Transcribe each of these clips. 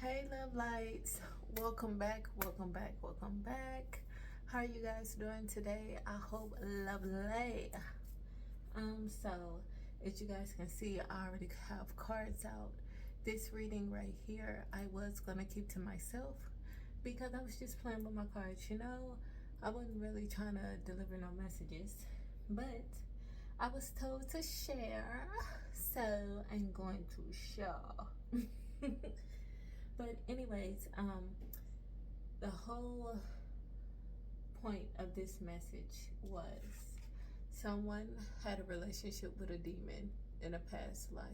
Hey, love lights. Welcome back. Welcome back. Welcome back. How are you guys doing today? I hope lovely. So as you guys can see, I already have cards out. This reading right here, I was gonna keep to myself because I was just playing with my cards. I wasn't really trying to deliver no messages, but I was told to share, so I'm going to share. But anyways, the whole point of this message was someone had a relationship with a demon in a past life.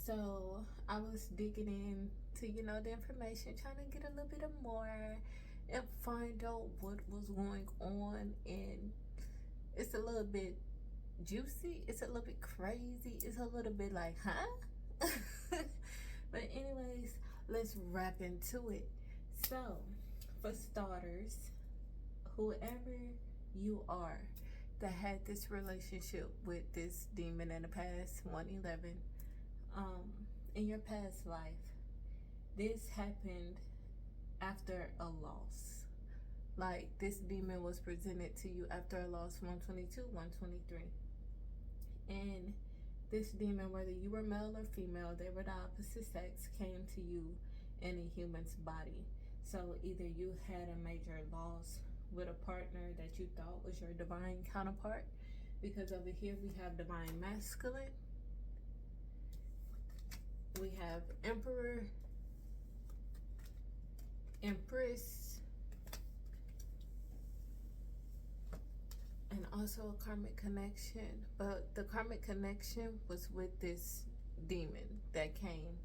So I was digging into, the information, trying to get a little bit of more and find out what was going on. And it's a little bit juicy. It's a little bit crazy. It's a little bit like, huh? But anyways, let's wrap into it. So, for starters, whoever you are that had this relationship with this demon in the past, 111, in your past life, this happened after a loss. Like, this demon was presented to you after a loss, 122, 123. And this demon, whether you were male or female, they were the opposite sex, came to you in a human's body. So either you had a major loss with a partner that you thought was your divine counterpart, because over here we have divine masculine, we have emperor, empress, and also a karmic connection. But the karmic connection was with this demon that came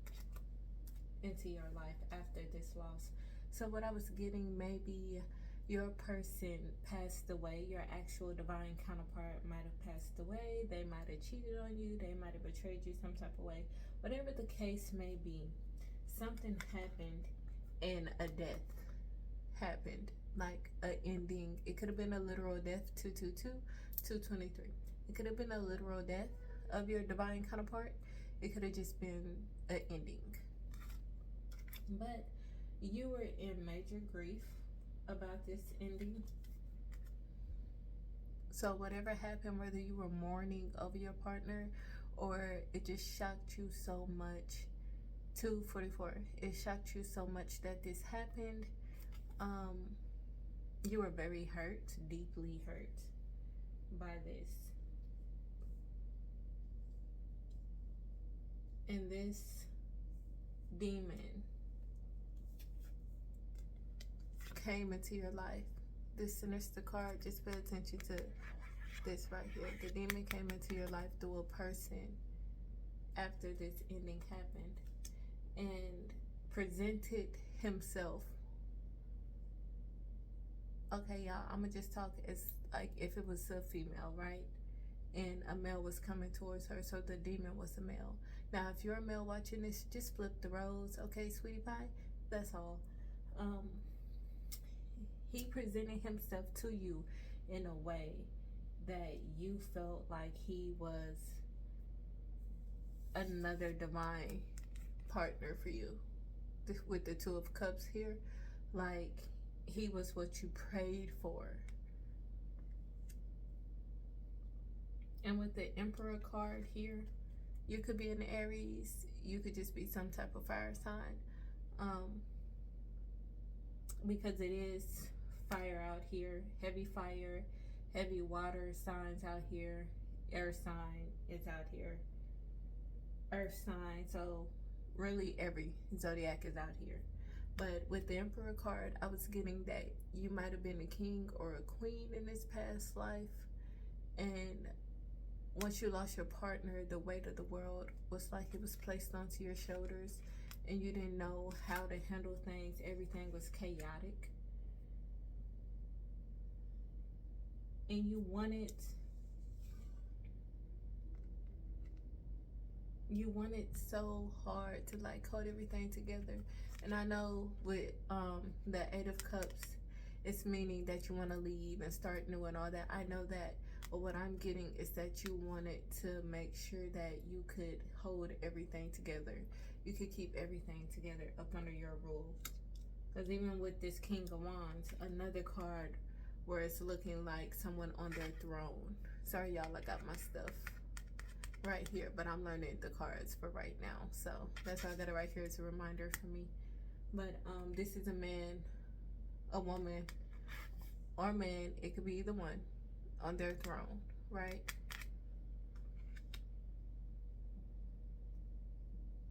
into your life after this loss. So what I was getting, maybe your person passed away, your actual divine counterpart might have passed away, they might have cheated on you, they might have betrayed you some type of way. Whatever the case may be, something happened and a death happened, like an ending. It could have been a literal death, 222, 223. It could have been a literal death of your divine counterpart. It could have just been an ending. But you were in major grief about this ending. So whatever happened, whether you were mourning over your partner or it just shocked you so much, 244, it shocked you so much that this happened. You were very hurt, deeply hurt by this. And this demon came into your life. This sinister card, just pay attention to this right here. The demon came into your life through a person after this ending happened and presented himself. Okay, y'all, I'm gonna just talk as like if it was a female, right? And a male was coming towards her, so the demon was a male. Now, if you're a male watching this, just flip the roles, okay, sweetie pie? That's all. He presented himself to you in a way that you felt like he was another divine partner for you. With the Two of Cups here, like he was what you prayed for. And with the Emperor card here, you could be an Aries, you could just be some type of fire sign, because it is fire out here, heavy fire, heavy water signs out here, air sign is out here, earth sign, so really every zodiac is out here. But with the Emperor card, I was getting that you might have been a king or a queen in this past life, and once you lost your partner, the weight of the world was like it was placed onto your shoulders and you didn't know how to handle things. Everything was chaotic. And you wanted so hard to like hold everything together. And I know with the Eight of Cups, it's meaning that you want to leave and start new and all that. I know that. But what I'm getting is that you wanted to make sure that you could hold everything together. you could keep everything together up under your rule. Because even with this King of Wands, another card where it's looking like someone on their throne. Sorry, y'all, I got my stuff right here, but I'm learning the cards for right now. So that's why I got it right here as a reminder for me. But this is a man, a woman, or man, it could be either one, on their throne, right?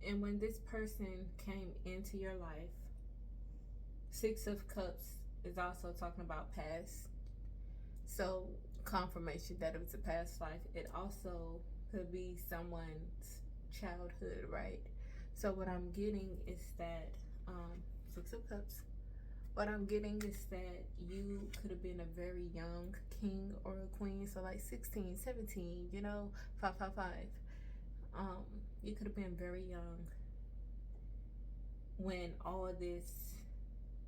And when this person came into your life, Six of Cups is also talking about past. So confirmation that it was a past life. It also could be someone's childhood, right? So what I'm getting is that Six of Cups, what I'm getting is that you could have been a very young king or a queen, so like 16, 17, you know, 555. You could have been very young when all this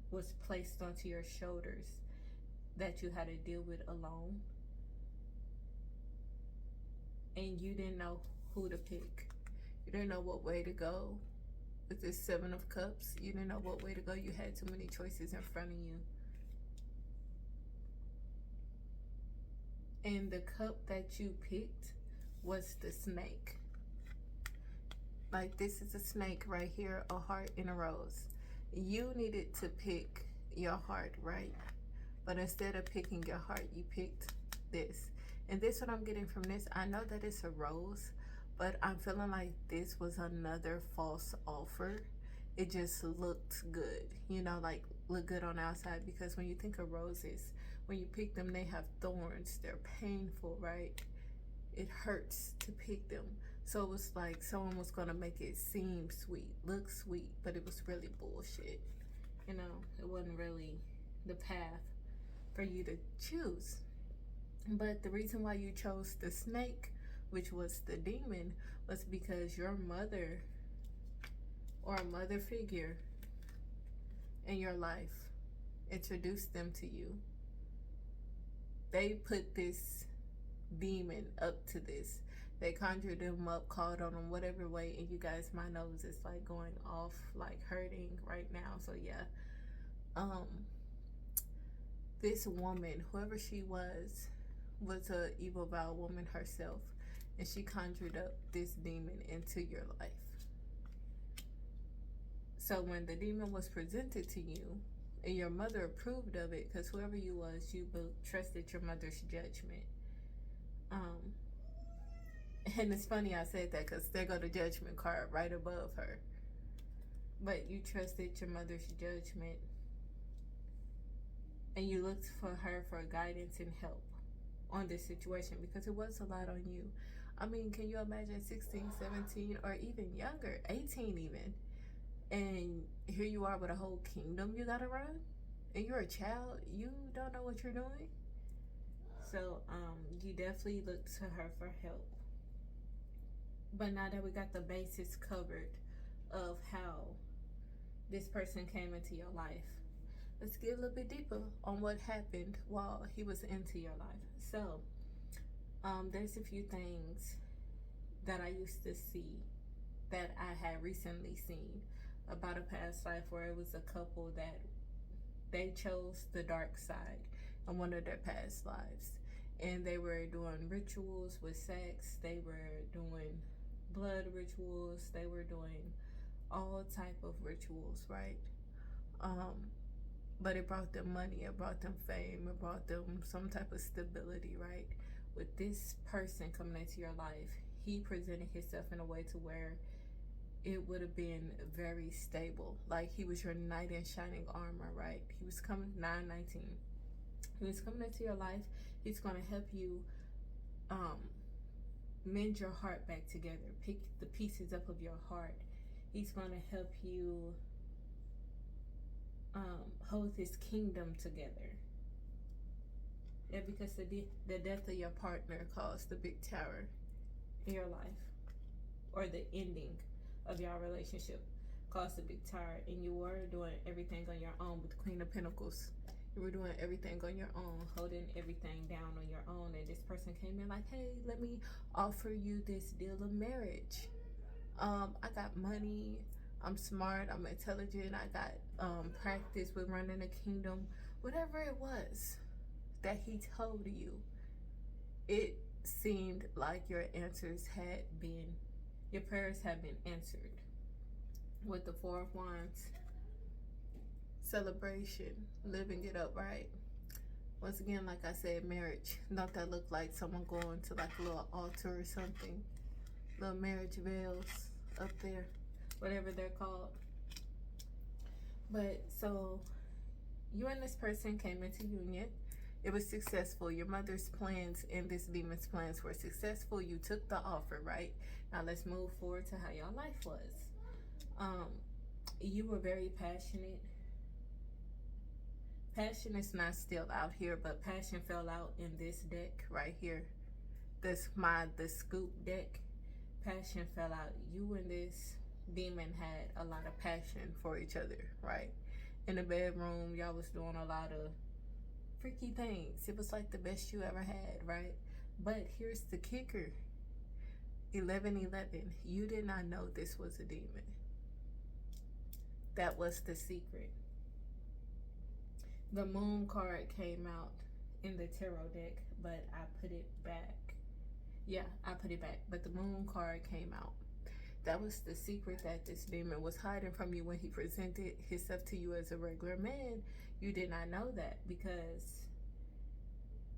was placed onto your shoulders that you had to deal with alone, and you didn't know who to pick. You didn't know what way to go. With this Seven of Cups, you didn't know what way to go. You had too many choices in front of you. And the cup that you picked was the snake. Like, this is a snake right here, a heart and a rose. You needed to pick your heart, right? But instead of picking your heart, you picked this. And this, what I'm getting from this, I know that it's a rose, but I'm feeling like this was another false offer. It just looked good, you know, like look good on the outside, because when you think of roses, when you pick them, they have thorns. They're painful, right? It hurts to pick them. So it was like someone was going to make it seem sweet, look sweet, but it was really bullshit. You know, it wasn't really the path for you to choose. But the reason why you chose the snake, which was the demon, was because your mother or a mother figure in your life introduced them to you. They put this demon up to this. They conjured them up, called on them, whatever way. And you guys, my nose is like going off, like hurting right now. So yeah, this woman, whoever she was a evil, vile woman herself, and she conjured up this demon into your life. So when the demon was presented to you, and your mother approved of it, because whoever you was, you trusted your mother's judgment. And it's funny I said that, because there go the judgment card right above her. But you trusted your mother's judgment, and you looked for her for guidance and help on this situation, because it was a lot on you. I mean, can you imagine 16, 17, or even younger, 18 even, and here you are with a whole kingdom you gotta run, and you're a child, you don't know what you're doing? So you definitely look to her for help. But now that we got the basis covered of how this person came into your life, let's get a little bit deeper on what happened while he was into your life. So there's a few things that I used to see that I had recently seen about a past life, where it was a couple that they chose the dark side in one of their past lives, and they were doing rituals with sex, they were doing blood rituals, they were doing all type of rituals, right? But it brought them money, it brought them fame, it brought them some type of stability, right? With this person coming into your life, he presented himself in a way to where it would have been very stable. Like, he was your knight in shining armor, right? He was coming, 919. He was coming into your life. He's going to help you mend your heart back together, pick the pieces up of your heart. He's going to help you hold his kingdom together. Yeah, because the death of your partner caused the big tower in your life, or the ending of your relationship caused a big tower, and you were doing everything on your own with the Queen of Pentacles. You were doing everything on your own, holding everything down on your own, and this person came in like, hey, let me offer you this deal of marriage. I got money, I'm smart, I'm intelligent, I got practice with running a kingdom. Whatever it was that he told you, it seemed like your prayers had been answered. With the Four of Wands, celebration, living it up, right? Once again, like I said, marriage. Don't that look like someone going to like a little altar or something? Little marriage veils up there, whatever they're called. But so you and this person came into union. It was successful. Your mother's plans and this demon's plans were successful. You took the offer, right? Now let's move forward to how y'all life was. You were very passionate. Passion is not still out here, but passion fell out in this deck right here. The scoop deck. Passion fell out. You and this demon had a lot of passion for each other, right? In the bedroom, y'all was doing a lot of freaky things. It was like the best you ever had, right? But here's the kicker. 1111. You did not know this was a demon. That was the secret. The moon card came out in the tarot deck, but I put it back. Yeah, I put it back, but the moon card came out. That was the secret that this demon was hiding from you when he presented himself to you as a regular man. You did not know that because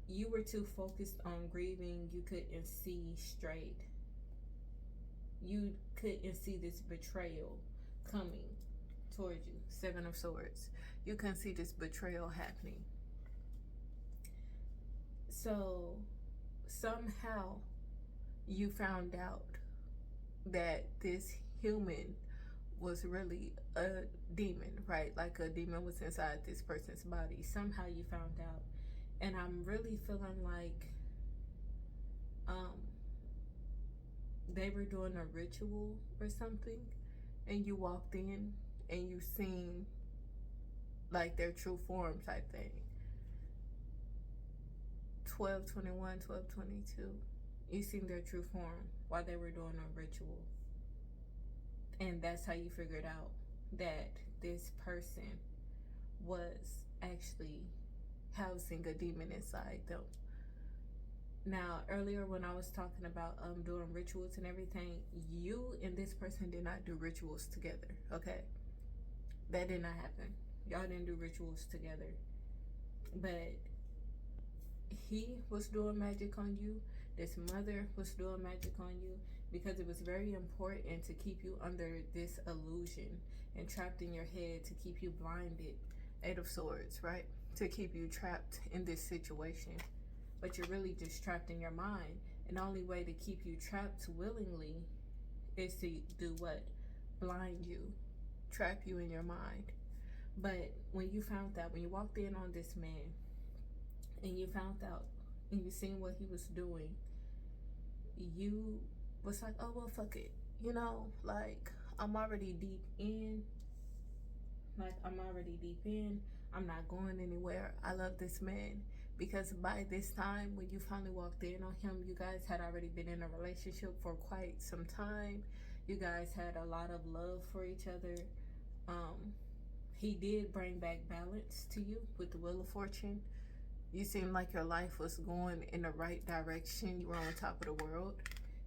you were too focused on grieving. You couldn't see straight. You couldn't see this betrayal coming towards you. Seven of Swords. You couldn't see this betrayal happening. So somehow you found out that this human was really a demon, right? Like a demon was inside this person's body. Somehow you found out. And I'm really feeling like they were doing a ritual or something, and you walked in and you seen like their true form type thing. 1221, 1222. You seen their true form while they were doing a ritual. And that's how you figured out that this person was actually housing a demon inside them. Now, earlier when I was talking about doing rituals and everything, you and this person did not do rituals together, okay? That did not happen. Y'all didn't do rituals together. But he was doing magic on you. This mother was doing magic on you because it was very important to keep you under this illusion and trapped in your head, to keep you blinded. 8 of Swords, right? To keep you trapped in this situation. But you're really just trapped in your mind. And the only way to keep you trapped willingly is to do what? Blind you. Trap you in your mind. But when you found out, when you walked in on this man, and you found out, and you seen what he was doing, you was like, oh, well, fuck it. You know, like, I'm already deep in. I'm not going anywhere. I love this man. Because by this time, when you finally walked in on him, you guys had already been in a relationship for quite some time. You guys had a lot of love for each other. He did bring back balance to you with the Wheel of Fortune. You seemed like your life was going in the right direction. You were on top of the world.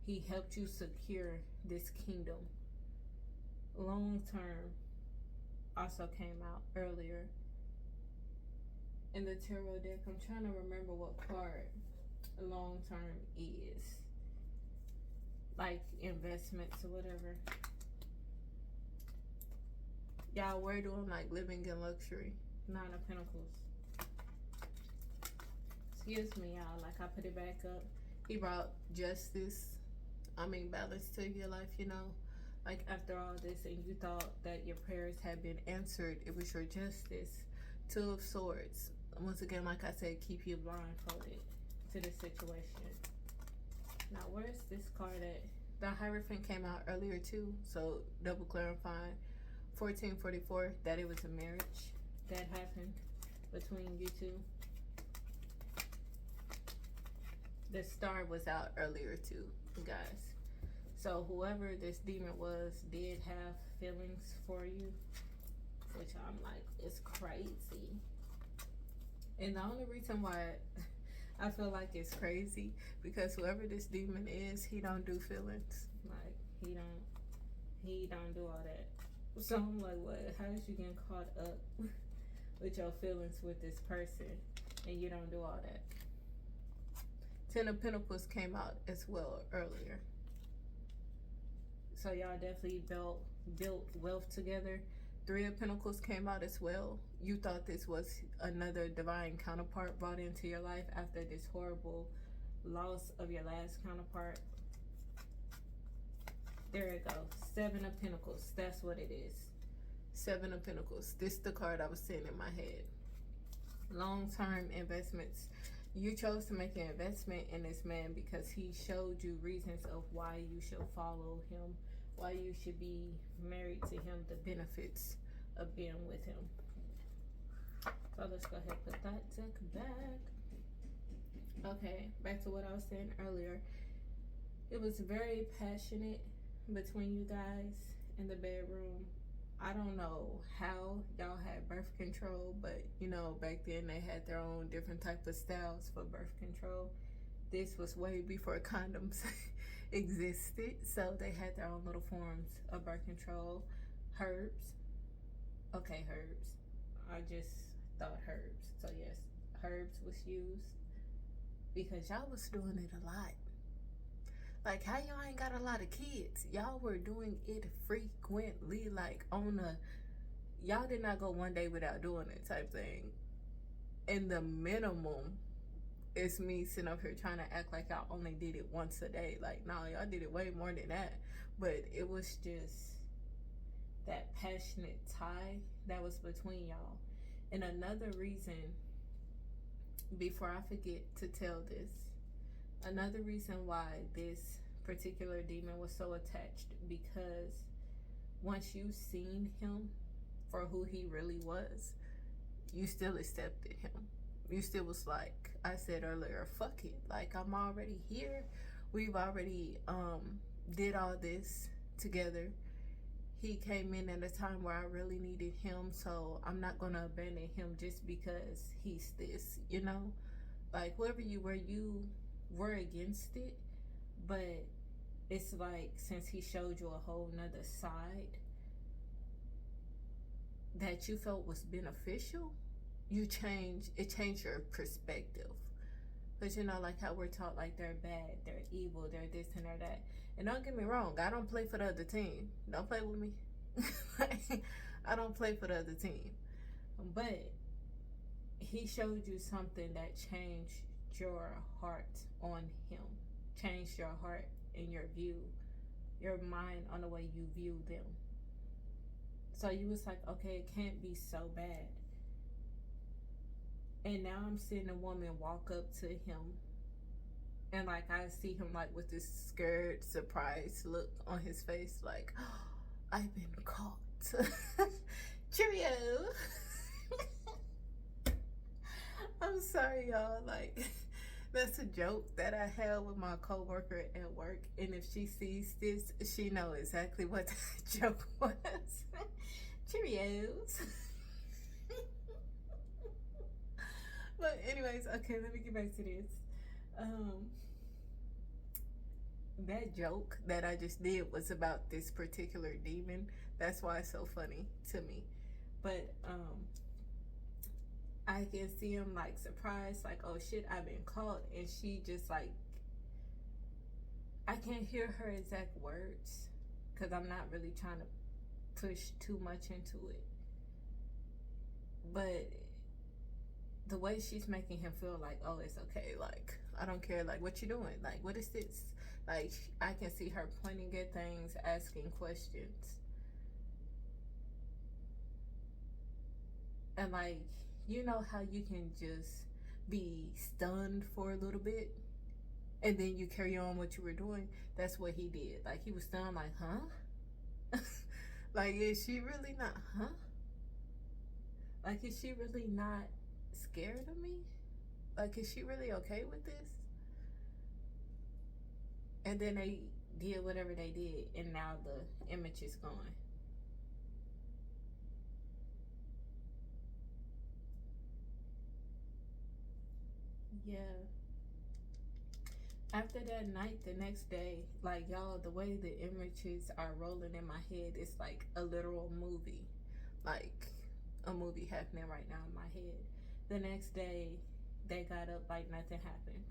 He helped you secure this kingdom. Long term also came out earlier in the tarot deck. I'm trying to remember what card long term is. Like investments or whatever. Y'all, we're doing like living in luxury. 9 of Pentacles. Excuse me, y'all. Like, I put it back up. He brought justice. Balance to your life, you know. Like, after all this and you thought that your prayers had been answered, it was your justice. 2 of Swords. Once again, like I said, keep you blindfolded to the situation. Now, where's this card at? The Hierophant came out earlier too, so double clarifying. 1444, that it was a marriage that happened between you two. The Star was out earlier too, guys. So whoever this demon was did have feelings for you, which I'm like, it's crazy. And the only reason why I feel like it's crazy because whoever this demon is, he don't do feelings. Like he don't do all that. So I'm like, what? How is you getting caught up with your feelings with this person and you don't do all that? Ten of Pentacles came out as well earlier. So y'all definitely built wealth together. Three of Pentacles came out as well. You thought this was another divine counterpart brought into your life after this horrible loss of your last counterpart. There it goes. Seven of Pentacles. That's what it is. Seven of Pentacles. This is the card I was seeing in my head. Long-term investments. You chose to make an investment in this man because he showed you reasons of why you should follow him, why you should be married to him, the benefits of being with him. So let's go ahead and put that deck back. Okay, back to what I was saying earlier. It was very passionate between you guys in the bedroom. I don't know how y'all had birth control, but you know, back then they had their own different type of styles for birth control. This was way before condoms existed, so they had their own little forms of birth control. Herbs. Okay, herbs. I just thought herbs. So yes, herbs was used because y'all was doing it a lot. Like, how y'all ain't got a lot of kids? Y'all were doing it frequently, like on a, y'all did not go one day without doing it type thing. And the minimum is me sitting up here trying to act like y'all only did it once a day. Like, no, y'all did it way more than that. But it was just that passionate tie that was between y'all. And another reason, before I forget to tell this, another reason why this particular demon was so attached, because once you seen him for who he really was, you still accepted him. You still was like I said earlier, fuck it. Like, I'm already here. We've already did all this together. He came in at a time where I really needed him, so I'm not gonna abandon him just because he's this, you know? Like, whoever you were against it, but it's like, since he showed you a whole nother side that you felt was beneficial, it changed your perspective. But you know, like how we're taught, like they're bad, they're evil, they're this and they're that. And don't get me wrong, I don't play for the other team. Don't play with me. I don't play for the other team. But he showed you something that changed your heart on him, changed your heart and your view, your mind on the way you view them. So you was like, okay, it can't be so bad. And now I'm seeing a woman walk up to him, and like I see him like with this scared, surprised look on his face, like, oh, I've been caught. Cheerio. I'm sorry, y'all. Like, that's a joke that I had with my coworker at work, and if she sees this, she know exactly what that joke was. Cheerios. But anyways, okay, let me get back to this. That joke that I just did was about this particular demon. That's why it's so funny to me. But I can see him like surprised, like, oh shit, I've been caught. And she just like, I can't hear her exact words because I'm not really trying to push too much into it. But the way she's making him feel like, oh, it's okay, like, I don't care, like, what you doing, like, what is this? Like, I can see her pointing at things, asking questions. And like, you know how you can just be stunned for a little bit and then you carry on what you were doing? That's what he did. Like, he was stunned, like, huh? Like, is she really not, huh? Like, is she really not scared of me? Like, is she really okay with this? And then they did whatever they did, and now the image is gone. Yeah. After that night, the next day, like y'all, the way the images are rolling in my head, it's like a literal movie. Like a movie happening right now in my head. The next day, they got up like nothing happened.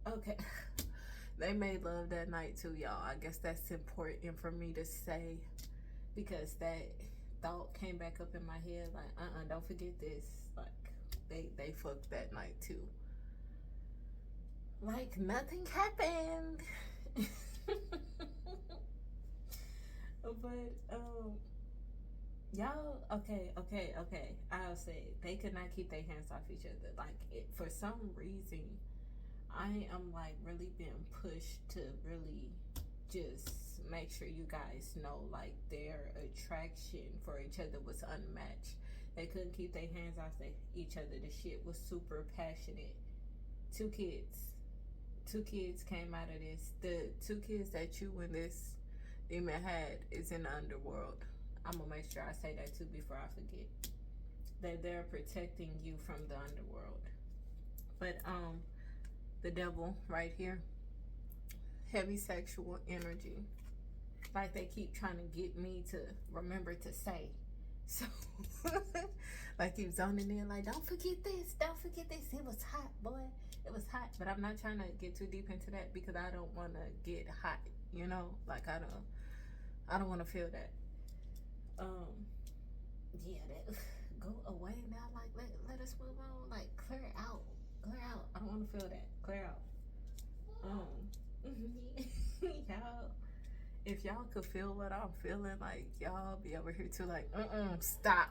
Okay. They made love that night too, y'all. I guess that's important for me to say because that thought came back up in my head like, don't forget this. Like they fucked that night too. Like nothing happened. But y'all, okay. I'll say they could not keep their hands off each other. Like for some reason, I am like really being pushed to really just make sure you guys know like their attraction for each other was unmatched. They couldn't keep their hands off each other. The shit was super passionate. Two kids came out of this. The two kids that you and this demon had is in the underworld. I'm gonna make sure I say that too before I forget. That they're protecting you from the underworld. But the devil right here, heavy sexual energy. Like they keep trying to get me to remember to say. So like keep zoning in like, don't forget this, don't forget this. It was hot, boy. It was hot. But I'm not trying to get too deep into that because I don't want to get hot, you know? Like I don't want to feel that. Yeah, that go away now. Like let us move on. Like clear out. I don't want to feel that. Clear out. Y'all, if y'all could feel what I'm feeling, like y'all be over here too. Like stop.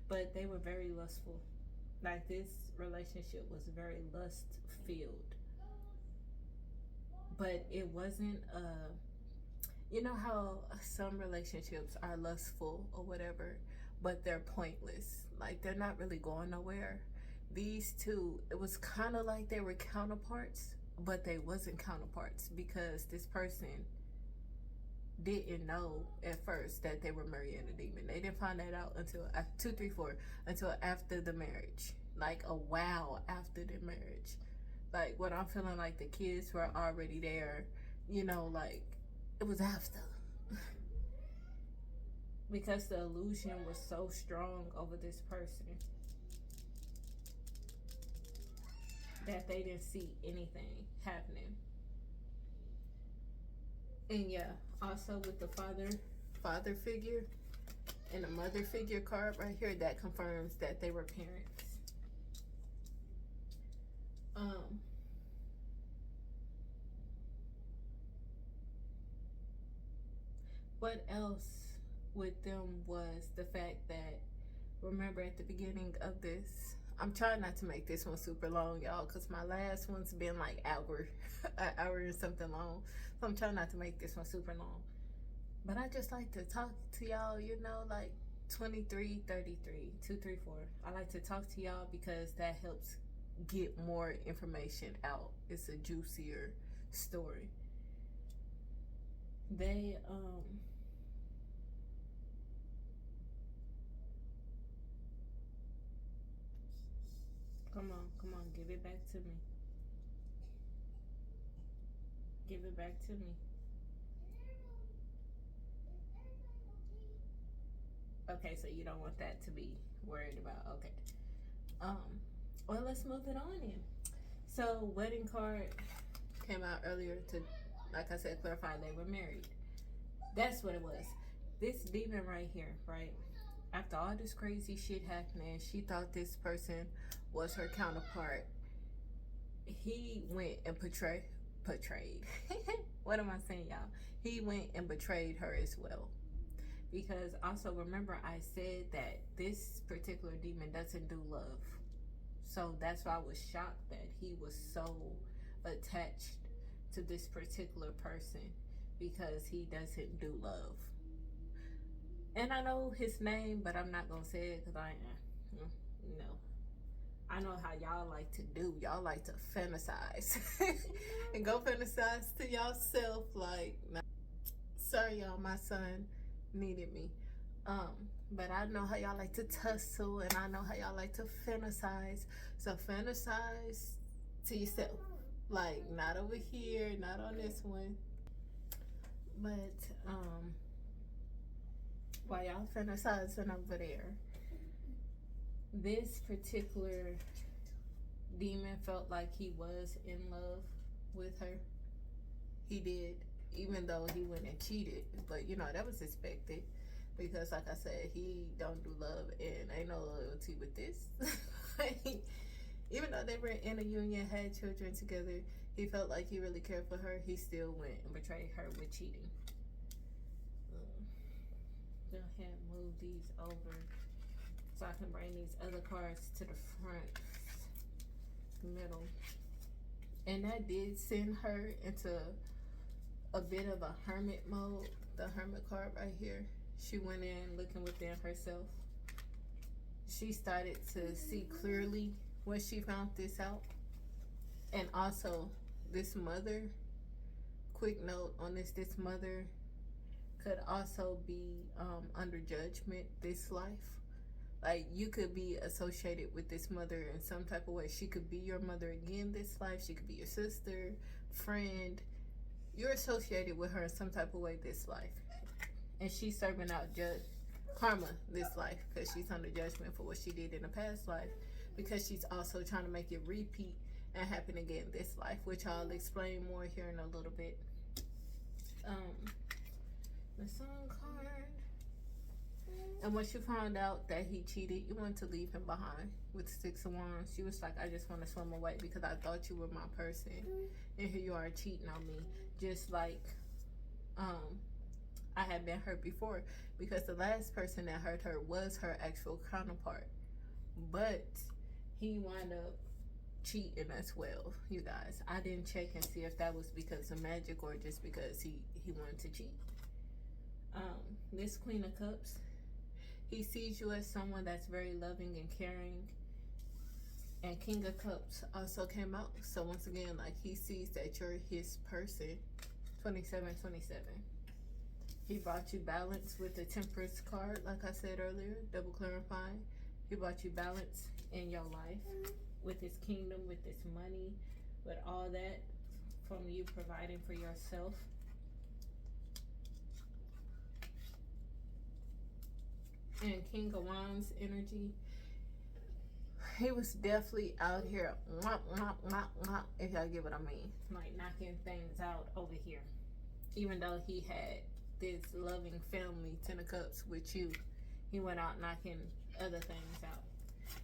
But they were very lustful. Like this relationship was very lust filled. But it wasn't you know how some relationships are lustful or whatever, but they're pointless. Like they're not really going nowhere. These two, it was kind of like they were counterparts, but they wasn't counterparts because this person didn't know at first that they were marrying a demon. They didn't find that out until 2, 3, 4, until after the marriage, like a while after the marriage. Like what I'm feeling like the kids were already there, you know, like it was after. Because the illusion was so strong over this person that they didn't see anything happening. And yeah, also with the father figure and the mother figure card right here, that confirms that they were parents. What else with them was the fact that, remember at the beginning of this, I'm trying not to make this one super long, y'all, because my last one's been like an hour and something long. So I'm trying not to make this one super long. But I just like to talk to y'all, you know, like 23, 33, 2, 3, 4. I like to talk to y'all because that helps get more information out. It's a juicier story. They come on, give it back to me. Give it back to me. Okay, so you don't want that to be worried about. Okay. Well, let's move it on in. So, wedding card came out earlier to, like I said, clarify they were married. That's what it was. This demon right here, right? After all this crazy shit happening, she thought this person was her counterpart. He went and portrayed. What am I saying, y'all? He went and betrayed her as well. Because also remember I said that this particular demon doesn't do love. So that's why I was shocked that he was so attached to this particular person, because he doesn't do love. And I know his name, but I'm not gonna say it because no. I know how y'all like to do. Y'all like to fantasize. And go fantasize to yourself like, nah, sorry y'all, my son needed me. But I know how y'all like to tussle, and I know how y'all like to fantasize. So fantasize to yourself. Like, not over here, not on this one. But while y'all fantasizing over there, this particular demon felt like he was in love with her. He did, even though he went and cheated. But you know, that was expected, because like I said, he don't do love, and ain't no loyalty with this. Even though they were in a union, had children together, he felt like he really cared for her. He still went and betrayed her with cheating. Go ahead and move these over so I can bring these other cards to the front, middle. And that did send her into a bit of a hermit mode. The hermit card right here. She went in looking within herself. She started to see clearly when she found this out. And also, this mother, quick note on this mother could also be under judgment this life. Like, you could be associated with this mother in some type of way. She could be your mother again this life. She could be your sister, friend. You're associated with her in some type of way this life. And she's serving out karma this life, because she's under judgment for what she did in the past life, because she's also trying to make it repeat and happen again this life, which I'll explain more here in a little bit. The Sun card. And once you found out that he cheated, you wanted to leave him behind with the Six of Wands. She was like, I just want to swim away because I thought you were my person. And here you are cheating on me. Just like I had been hurt before, because the last person that hurt her was her actual counterpart. But he wound up cheating as well, you guys. I didn't check and see if that was because of magic or just because he wanted to cheat. This Queen of Cups, he sees you as someone that's very loving and caring. And King of Cups also came out. So once again, like, he sees that you're his person. 2727. He brought you balance with the Temperance card, like I said earlier, double clarifying. He brought you balance in your life with his kingdom, with this money, with all that from you providing for yourself. And King of Wands energy, he was definitely out here, if y'all get what I mean, like knocking things out over here. Even though he had this loving family, Ten of Cups, with you, he went out knocking other things out.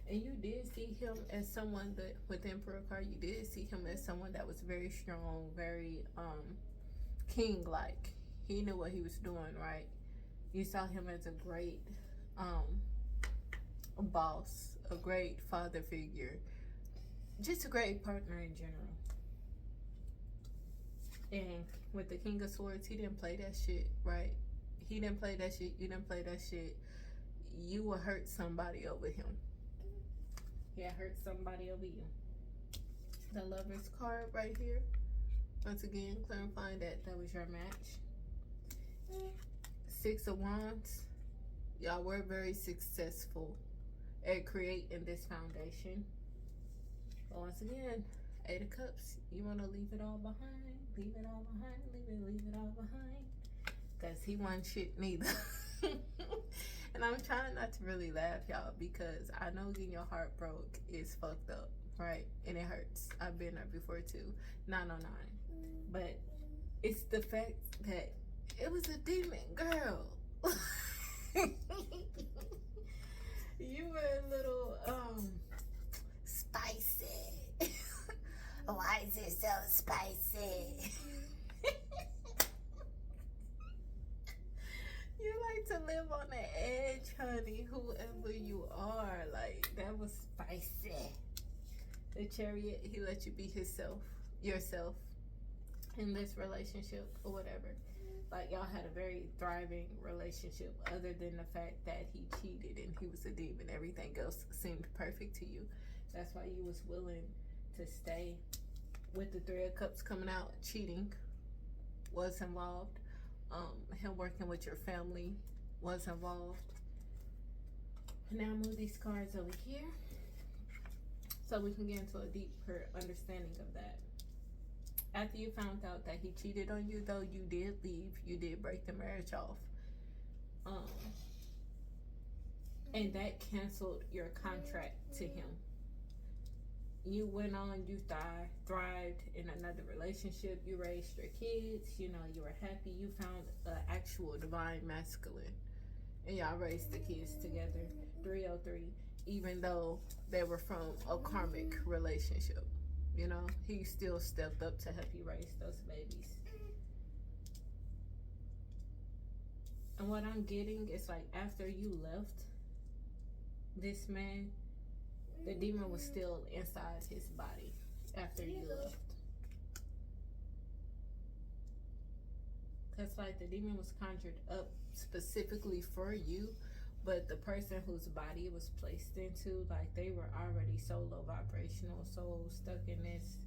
And you did see him as someone that, with the Emperor card, you did see him as someone that was very strong, very king-like. He knew what he was doing, right? You saw him as a great boss, a great father figure, just a great partner in general. And with the King of Swords, he didn't play that shit, right? He didn't play that shit. You didn't play that shit. You will hurt somebody over him. Yeah, hurt somebody over you. The Lover's card right here. Once again, clarifying that that was your match. Six of Wands. Y'all were very successful at creating this foundation. But once again, Eight of Cups. You want to leave it all behind. Leave it all behind. Leave it all behind. Because he wasn't shit neither. And I'm trying not to really laugh, y'all, because I know getting your heart broke is fucked up, right? And it hurts. I've been there before too. 909. But it's the fact that it was a demon girl. You were a little spicy. Why is it so spicy? You like to live on the edge, honey, whoever you are. Like, that was spicy. The Chariot, he let you be yourself in this relationship or whatever. Like, y'all had a very thriving relationship, other than the fact that he cheated and he was a demon. Everything else seemed perfect to you. That's why you was willing to stay. With the Three of Cups coming out, cheating was involved. Him working with your family was involved. Now move these cards over here so we can get into a deeper understanding of that. After you found out that he cheated on you, though, you did leave. You did break the marriage off. And that canceled your contract to him. You went on, you thrived in another relationship. You raised your kids. You know, you were happy. You found an actual divine masculine. And y'all raised the kids together. 303. Even though they were from a karmic relationship. You know, he still stepped up to help you raise those babies. And what I'm getting is like after you left this man, the demon was still inside his body after you left. Because like the demon was conjured up specifically for you, but the person whose body it was placed into, like they were already so low vibrational, so stuck in this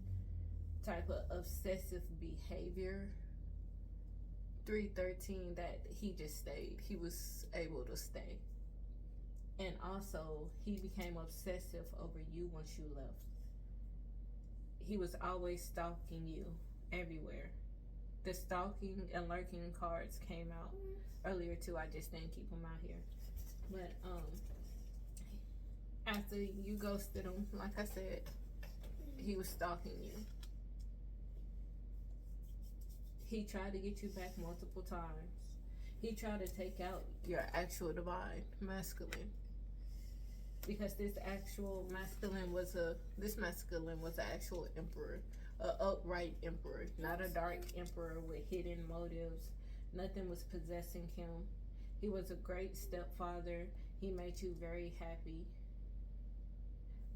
type of obsessive behavior. 313 that he just stayed. He was able to stay. And also, he became obsessive over you once you left. He was always stalking you everywhere. The stalking and lurking cards came out earlier too. I just didn't keep them out here. But after you ghosted him, like I said, he was stalking you. He tried to get you back multiple times. He tried to take out your actual divine masculine. Because this masculine was an actual emperor, an upright emperor, not a dark emperor with hidden motives. Nothing was possessing him. He was a great stepfather. He made you very happy.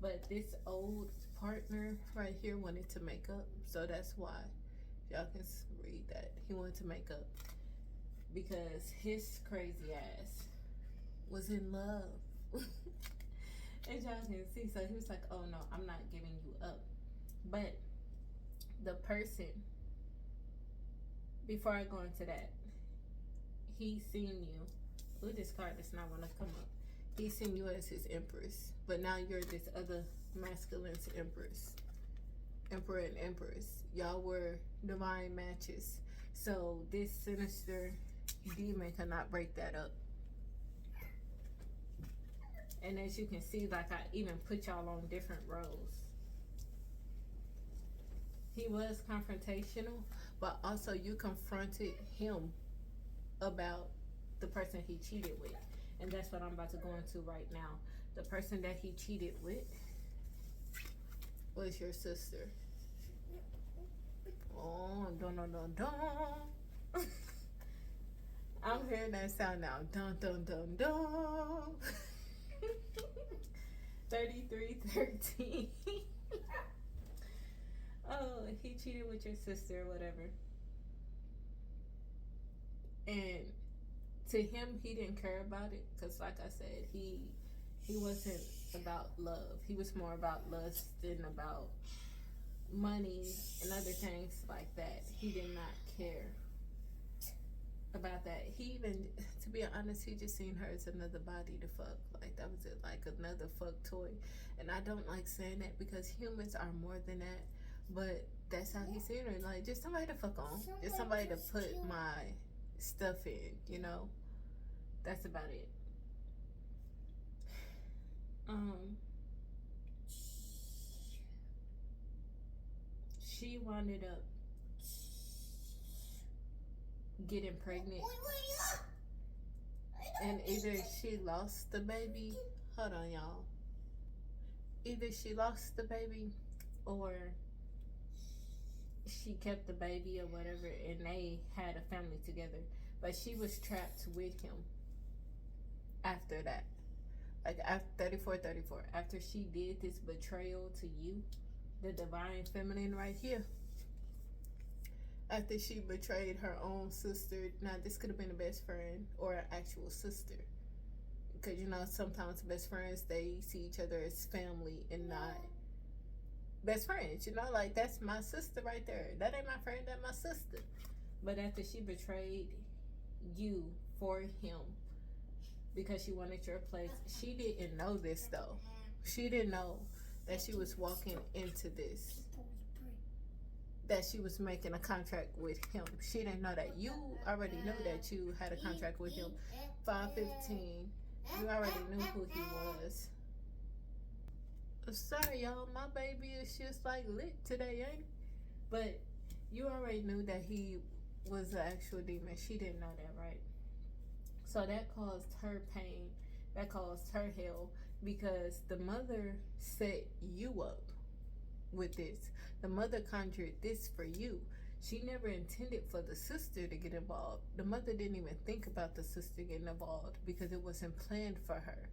But this old partner right here wanted to make up, so that's why. Y'all can read that. He wanted to make up because his crazy ass was in love. And y'all can see, so he was like, oh no, I'm not giving you up. But the person, before I go into that, he seen you. Ooh, this card does not want to come up. He seen you as his empress, but now you're this other masculine's empress. Emperor and empress. Y'all were divine matches. So this sinister demon cannot break that up. And as you can see, like I even put y'all on different rows. He was confrontational, but also you confronted him about the person he cheated with. And that's what I'm about to go into right now. The person that he cheated with was your sister. Oh, dun dun dun dun. I'm hearing that sound now. Dun dun dun dun. 3313. Oh, he cheated with your sister or whatever. And to him, he didn't care about it because, like I said, he wasn't about love. He was more about lust and about money and other things like that. He did not care about that. He even, to be honest, he just seen her as another body to fuck. Like that was it, like another fuck toy. And I don't like saying that because humans are more than that. But that's how he seen her. Like just somebody to fuck on. Just somebody to put my stuff in, you know. That's about it. She wound up getting pregnant, and either she lost the baby. Hold on, y'all. Either she lost the baby, or she kept the baby or whatever, and they had a family together. But she was trapped with him after that. Like after 34. After she did this betrayal to you, the divine feminine right here. After she betrayed her own sister. Now this could have been a best friend or an actual sister. Because, you know, sometimes best friends, they see each other as family and not best friends. You know, like, that's my sister right there. That ain't my friend, that's my sister. But after she betrayed you for him because she wanted your place, she didn't know this, though. She didn't know that she was walking into this, that she was making a contract with him. She didn't know that. You already knew that you had a contract with him. 5:15, you already knew who he was. Sorry, y'all, my baby is just like lit today, ain't it? But you already knew that he was an actual demon. She didn't know that, right? So that caused her pain. That caused her hell because the mother set you up with this. The mother conjured this for you. She never intended for the sister to get involved. The mother didn't even think about the sister getting involved because it wasn't planned for her.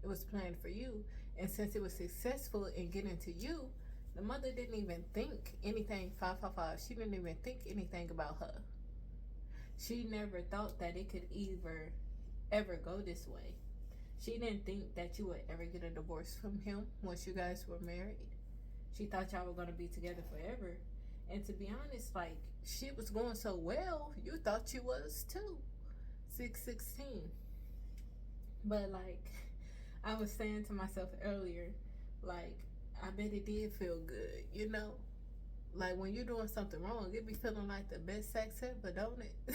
It was planned for you. And since it was successful in getting to you, the mother didn't even think anything 555. She didn't even think anything about her. She never thought that it could ever go this way. She didn't think that you would ever get a divorce from him once you guys were married. She thought y'all were going to be together forever. And to be honest, like, shit was going so well, you thought you was too. 616. But, like, I was saying to myself earlier, like, I bet it did feel good, you know? Like, when you're doing something wrong, it be feeling like the best sex ever, don't it?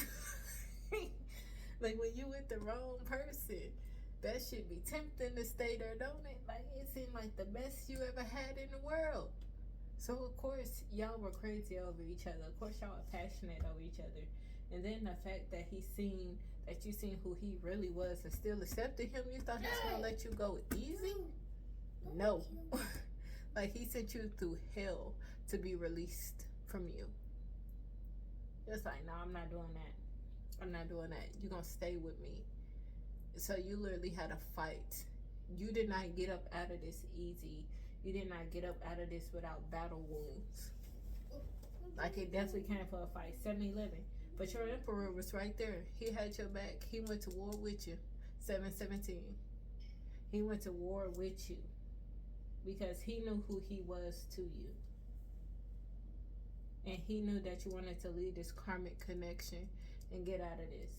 Like, when you with the wrong person, that should be tempting to stay there, don't it? Like, it seemed like the best you ever had in the world. So, of course, y'all were crazy over each other. Of course, y'all were passionate over each other. And then the fact that you seen who he really was and still accepted him, you thought he was going to let you go easy? No. Like, he sent you through hell to be released from you. Just like, no, I'm not doing that. I'm not doing that. You're going to stay with me. So you literally had a fight. You did not get up out of this easy. You did not get up out of this without battle wounds. Like, it definitely came for a fight. 7-11. But your emperor was right there. He had your back. He went to war with you. 7-17. He went to war with you because he knew who he was to you. And he knew that you wanted to leave this karmic connection and get out of this.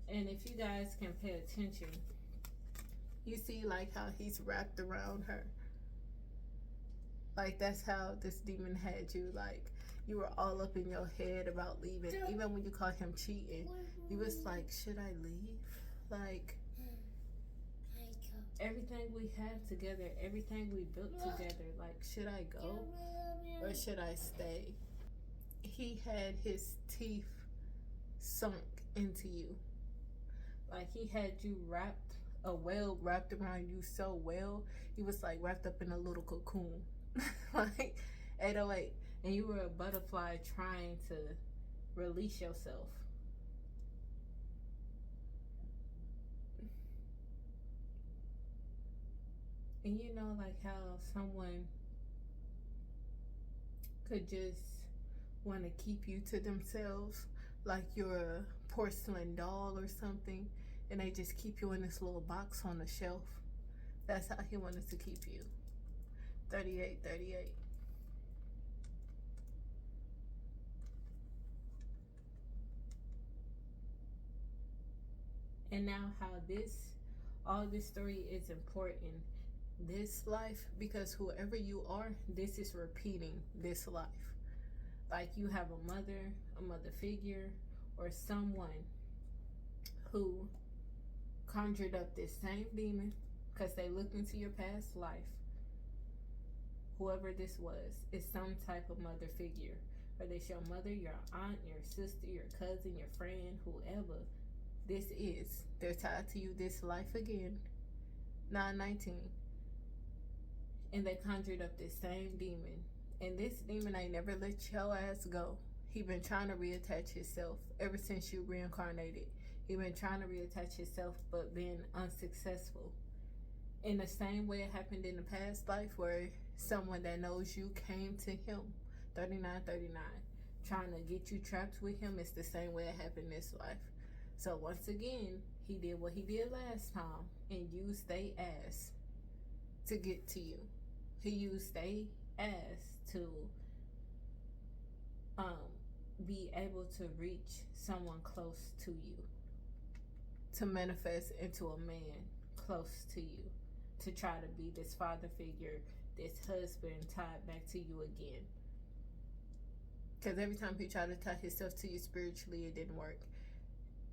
And if you guys can pay attention, you see like how he's wrapped around her. Like, that's how this demon had you. Like, you were all up in your head about leaving. Even when you caught him cheating, you was like, should I leave? Like, everything we had together, everything we built together, like, should I go or should I stay? He had his teeth sunk into you. Like, he had you wrapped around you so well. He was like wrapped up in a little cocoon. Like 808. And you were a butterfly trying to release yourself. And you know, like how someone could just want to keep you to themselves, like you're a porcelain doll or something, and they just keep you in this little box on the shelf. That's how he wanted to keep you. 38. And now how all this story is important this life, because whoever you are, this is repeating this life. Like, you have a mother figure, or someone who conjured up this same demon because they looked into your past life. Whoever this was is some type of mother figure. Whether it's your mother, your aunt, your sister, your cousin, your friend, whoever this is, they're tied to you this life again. 919. And they conjured up this same demon. And this demon ain't never let your ass go. He been trying to reattach himself ever since you reincarnated. He been trying to reattach himself but been unsuccessful. In the same way it happened in the past life where someone that knows you came to him. 39. Trying to get you trapped with him. It's the same way it happened this life. So once again, He did what he did last time and used they ass to get to you. He used they ass to be able to reach someone close to you, to manifest into a man close to you, to try to be this father figure, this husband tied back to you again. Because every time he tried to tie himself to you spiritually, it didn't work.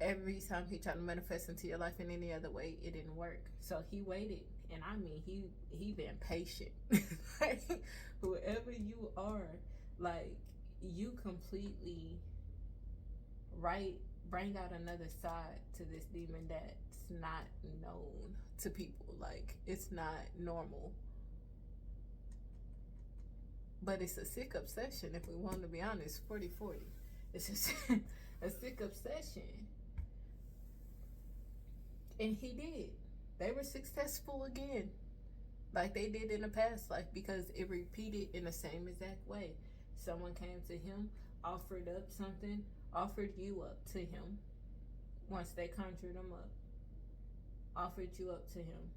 Every time he tried to manifest into your life in any other way, it didn't work. So he waited, and I mean, he been patient. Like, whoever you are, like, you completely bring out another side to this demon that's not known to people. Like, it's not normal. But it's a sick obsession, if we want to be honest. 40-40. It's just a sick obsession. And he did. They were successful again, like they did in the past life, because it repeated in the same exact way. Someone came to him, offered up something, offered you up to him. Once they conjured him up, offered you up to him.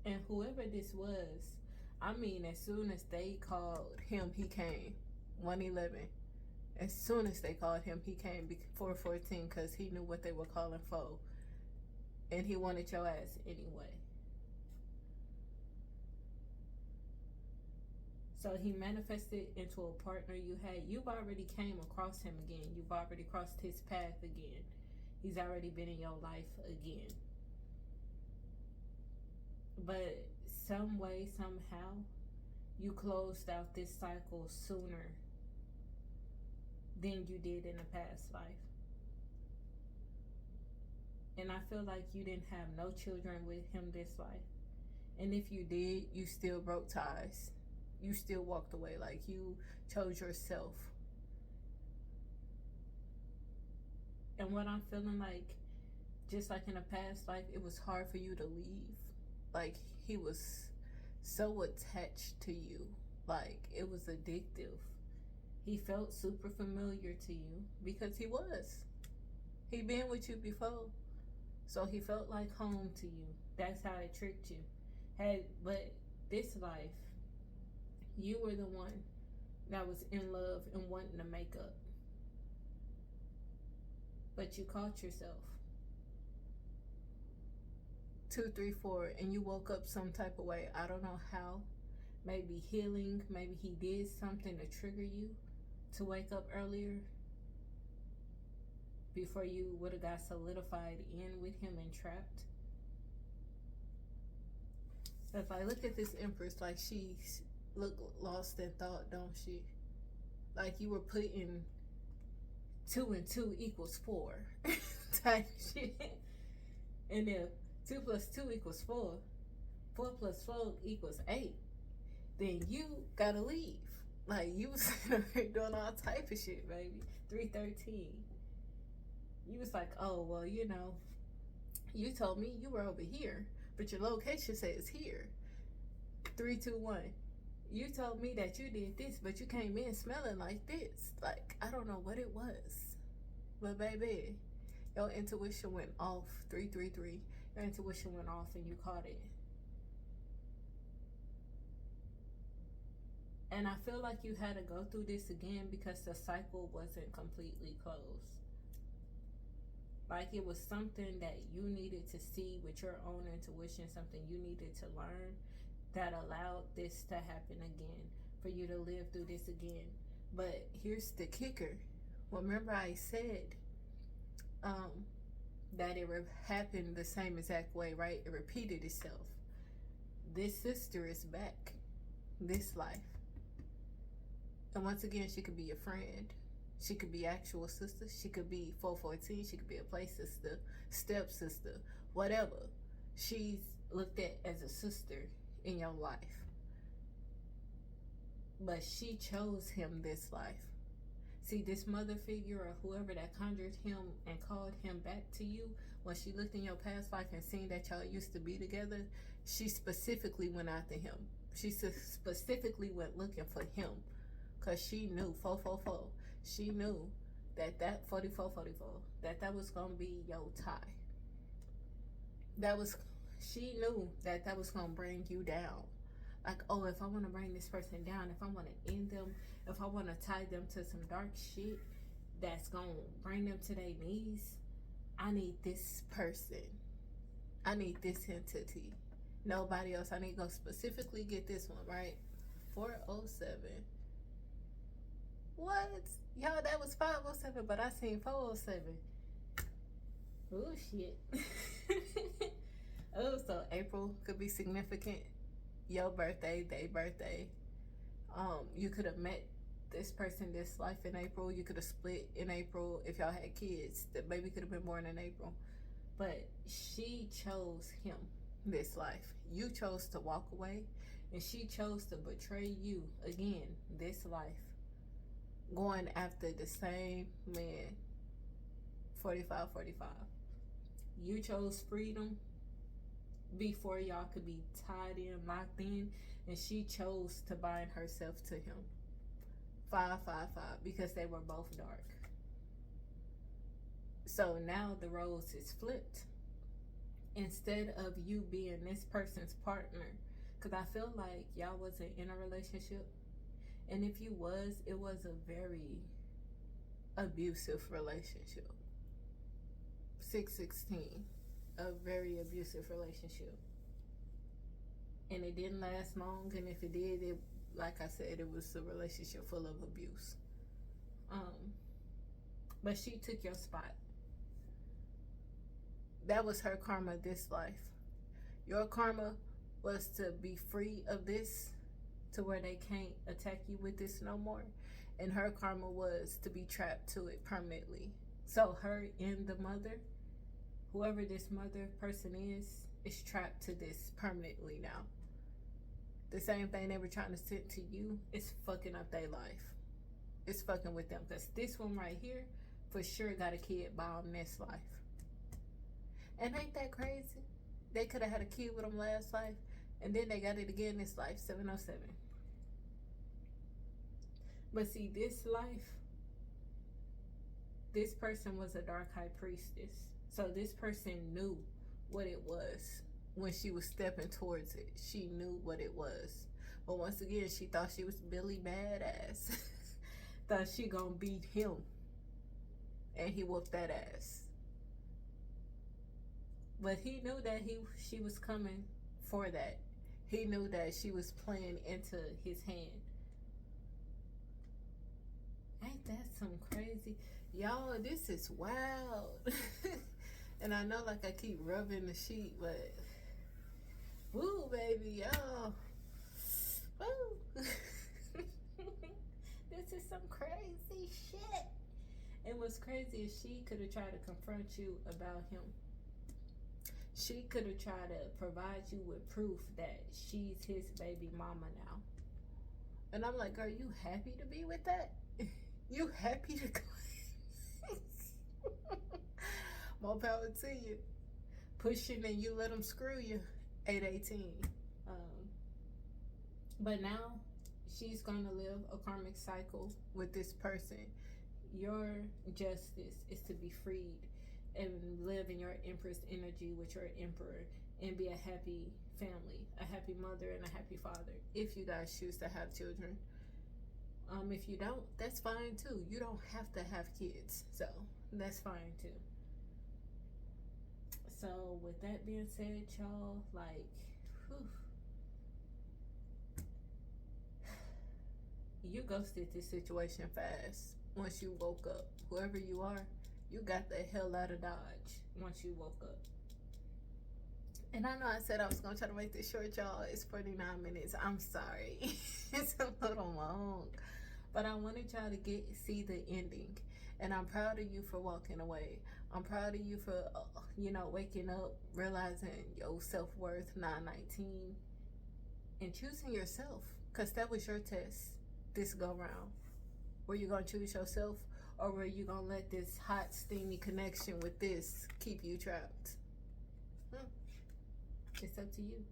And whoever this was, I mean, as soon as they called him, he came. 111. As soon as they called him, he came. 414, because he knew what they were calling for. And he wanted your ass anyway. So he manifested into a partner you had. You've already came across him again. You've already crossed his path again. He's already been in your life again. But some way, somehow, you closed out this cycle sooner than you did in the past life. And I feel like you didn't have no children with him this life. And if you did, you still broke ties. You still walked away. Like, you chose yourself. And what I'm feeling like, just like in a past life, it was hard for you to leave. Like, he was so attached to you. Like, it was addictive. He felt super familiar to you because he was. He been with you before. So he felt like home to you. That's how it tricked you. But this life, you were the one that was in love and wanting to make up. But you caught yourself. 2, 3, 4, and you woke up some type of way. I don't know how. Maybe healing. Maybe he did something to trigger you to wake up earlier before you would have got solidified in with him and trapped. If I look at this Empress, like, she's lost in thought, don't she? Like, you were putting 2 and 2 equals 4 type shit. And if 2 plus 2 equals 4, 4 plus 4 equals 8, then you gotta leave. Like, you was doing all type of shit, baby. 313. You was like, oh, well, you know, you told me you were over here, but your location says here. 321. You told me that you did this, but you came in smelling like this. Like, I don't know what it was. But, baby, your intuition went off. 333. Your intuition went off and you caught it. And I feel like you had to go through this again because the cycle wasn't completely closed. Like, it was something that you needed to see with your own intuition, something you needed to learn that allowed this to happen again, for you to live through this again. But here's the kicker. Remember I said that it happened the same exact way, right? It repeated itself. This sister is back this life. And once again, she could be a friend. She could be actual sister. She could be 414. She could be a play sister, step sister, whatever. She's looked at as a sister in your life. But she chose him this life. See, this mother figure or whoever that conjured him and called him back to you, when she looked in your past life and seen that y'all used to be together, she specifically went after him. She specifically went looking for him because she knew, 444, she knew that 44, that was gonna be your tie. That was, she knew that was gonna bring you down. Like, oh, if I want to bring this person down, if I want to end them, if I want to tie them to some dark shit that's gonna bring them to their knees, I need this person. I need this entity. Nobody else. I need to go specifically get this one, right? 407. What? Y'all, that was 507, but I seen 407. Oh, shit. Oh, so April could be significant. Your birthday, their birthday. You could have met this person this life in April. You could have split in April. If y'all had kids, the baby could have been born in April. But she chose him this life. You chose to walk away, and she chose to betray you again this life, going after the same man. 45. You chose freedom before y'all could be tied in, locked in, and she chose to bind herself to him. 5, because they were both dark. So now the roles is flipped. Instead of you being this person's partner, because I feel like y'all wasn't in a relationship, and if you was, it was a very abusive relationship. 616, a very abusive relationship, and it didn't last long. And if it did, it, like I said, it was a relationship full of abuse. But she took your spot. That was her karma this life. Your karma was to be free of this, to where they can't attack you with this no more. And her karma was to be trapped to it permanently. So her and the mother, whoever this mother person is trapped to this permanently now. The same thing they were trying to send to you is fucking up their life. It's fucking with them. Because this one right here, for sure got a kid by him this life. And ain't that crazy? They could have had a kid with him last life, and then they got it again this life, 707. But see, this life, this person was a dark high priestess. So this person knew what it was when she was stepping towards it. She knew what it was. But once again, she thought she was Billy Badass. Thought she gonna beat him. And he whooped that ass. But he knew that she was coming for that. He knew that she was playing into his hand. Ain't that some crazy? Y'all, this is wild. And I know, like, I keep rubbing the sheet, but woo, baby, y'all. Woo. This is some crazy shit. And what's crazy is she could have tried to confront you about him. She could have tried to provide you with proof that she's his baby mama now. And I'm like, girl, you happy to be with that? You happy to go? More power to you. Pushing and you let them screw you. 818. But now she's gonna live a karmic cycle with this person. Your justice is to be freed and live in your empress energy with your emperor and be a happy family, a happy mother and a happy father, if you guys choose to have children. If you don't, that's fine too. You don't have to have kids, so that's fine too. So with that being said, y'all, like, whew, you ghosted this situation fast. Once you woke up, whoever you are, you got the hell out of Dodge once you woke up. And I know I said I was gonna try to make this short, y'all. It's 49 minutes. I'm sorry. It's a little long, but I wanted y'all to see the ending. And I'm proud of you for walking away. I'm proud of you for, waking up, realizing your self-worth, 919, and choosing yourself. Because that was your test this go-round. Were you going to choose yourself, or were you going to let this hot, steamy connection with this keep you trapped? It's up to you.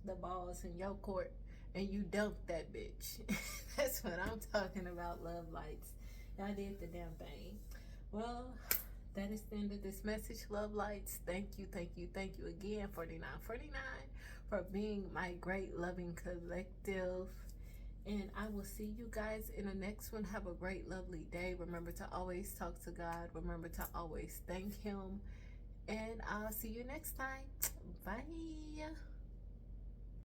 The ball's in your court, and you dunked that bitch. That's what I'm talking about, love lights. Y'all did the damn thing. Well, that is the end of this message, love lights. Thank you, thank you, thank you again, 4949, for being my great loving collective. And I will see you guys in the next one. Have a great, lovely day. Remember to always talk to God. Remember to always thank Him. And I'll see you next time.